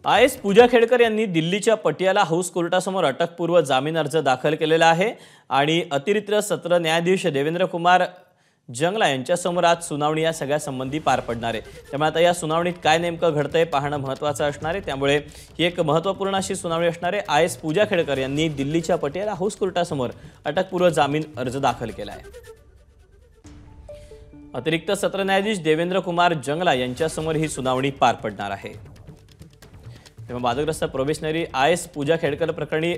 IS पूजा खेडकर यांनी दिल्लीच्या Patiala house कोर्टासमोर अटकपूर्व जामीन अर्ज दाखल केलेला आहे आणि अतिरिक्त सत्र न्यायाधीश देवेंद्र कुमार जंगला यांच्यासमोर आज सुनावणी या सगळ्या संबंधी पार पडणार आहे। त्यामुळे आता या सुनावणीत काय नेमकं घडतंय पाहणं महत्त्वाचं असणार आहे। त्यामुळे ही एक महत्त्वपूर्ण अशी सुनावणी असणार आहे। आयएस पूजा खेडकर यांनी दिल्लीच्या पटियाला हाऊस कोर्टासमोर अटकपूर्व जामीन अर्ज दाखल केला आहे। अतिरिक्त सत्र न्यायाधीश देवेंद्र कुमार जंगला यांच्यासमोर ही सुनावणी पार पडणार आहे। तेव्हा वादग्रस्त प्रोबेशनरी आयएस पूजा खेडकर प्रकरणी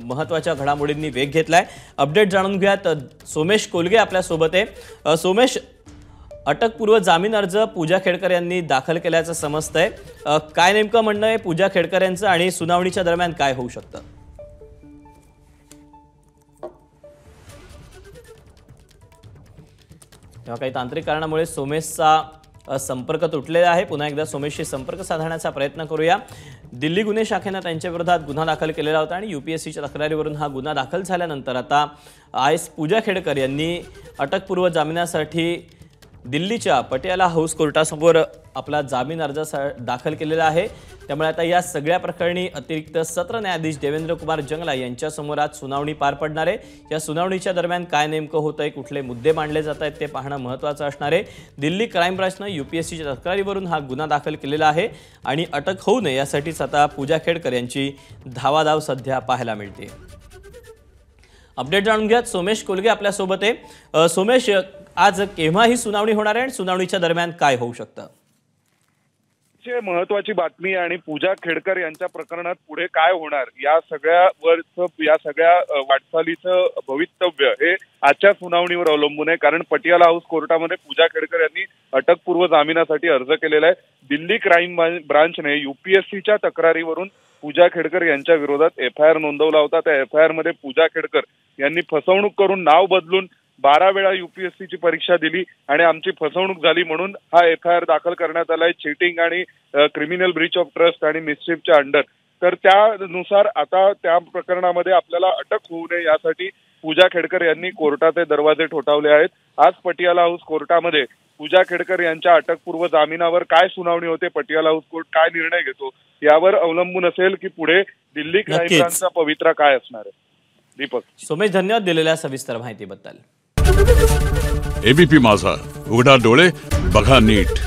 महत्त्वाच्या घडामोडींनी वेग घेतलाय। अपडेट जाणून घेऊयात, सोमेश कोलगे आपल्या सोबत आहे। सोमेश, अटकपूर्व जामीन अर्ज पूजा खेडकर यांनी दाखल केल्याचं समजतंय, काय नेमकं म्हणणं आहे पूजा खेडकर यांचं आणि सुनावणीच्या दरम्यान काय होऊ शकतं? तेव्हा काही तांत्रिक कारणामुळे सोमेशचा संपर्क तुटलेला आहे। पुन्हा एकदा सोमेशशी संपर्क साधण्याचा प्रयत्न करूया। दिल्ली गुन्हे शाखेने त्यांच्या विरोधात गुन्हा दाखल केलेला होता आणि यूपीएससीच्या तक्रारीवरून हा गुन्हा दाखल झाल्यानंतर आता आयएस पूजा खेडकर यांनी अटकपूर्व जामिनासाठी दिल्लीच्या पटियाला हाऊस कोर्टासमोर आपला जामीन अर्ज दाखल केलेला आहे। त्यामुळे आता या सगळ्या प्रकरणी अतिरिक्त सत्र न्यायाधीश देवेंद्र कुमार जंगला यांच्यासमोर आज सुनावणी पार पडणार आहे। या सुनावणीच्या दरम्यान काय नेमकं होतंय, कुठले मुद्दे मांडले जात आहेत ते पाहणं महत्त्वाचं असणार आहे। दिल्ली क्राईम ब्रांचनं यूपीएससीच्या तक्रारीवरून हा गुन्हा दाखल केलेला आहे आणि अटक होऊ नये यासाठीच आता पूजा खेडकर यांची धावाधाव सध्या पाहायला मिळते। अपडेट जाणून घ्या, सोमेश कोलगे आपल्या सोबत आहे। सोमेश, आज केव्हा ही सुनावणी होणार आहे आणि सुनावणीच्या दरम्यान काय होऊ शकतं? महत्वाची बातमी आणि पूजा खेडकर यांच्या प्रकरणात पुढे काय होणार या सगळ्या वाटचालीचं भवितव्य हे आजच्या सुनावणीवर अवलंबून आहे। कारण पटियाला हाऊस कोर्टामध्ये पूजा खेडकर यांनी अटकपूर्व जामिनासाठी अर्ज केलेला आहे। दिल्ली क्राईम ब्रांचने यूपीएससीच्या तक्रारीवरून पूजा खेडकर यांच्या विरोधात एफआयआर नोंदवला होता। त्या एफआयआर मध्ये पूजा खेडकर यांनी फसवणूक करून नाव बदलून 12 वेळा यूपीएससीची परीक्षा दिली आणि आमची फसवणूक झाली म्हणून हा एफआयआर दाखल करण्यात आलाय चीटिंग आणि क्रिमिनल ब्रीच ऑफ ट्रस्ट आणि मिसचिफच्या अंडर। तर त्यानुसार आता त्या प्रकरणामध्ये आपल्याला अटक होऊ नये यासाठी पूजा खेडकर यांनी कोर्टाचे दरवाजे ठोठावले आहेत। आज पटियाला हाऊस कोर्टामध्ये पूजा खेडकर यांच्या अटकपूर्व जामिनावर काय सुनावणी होते, पटियाला हाऊस कोर्ट काय निर्णय घेतो यावर अवलंबून असेल की पुढे दिल्ली क्राईम ब्रांचचा पवित्रा काय असणार आहे। दीपक, सोमेश, धन्यवाद दिलेल्या सविस्तर माहितीबद्दल। एबीपी माझा, उघडा डोळे बघा नीट।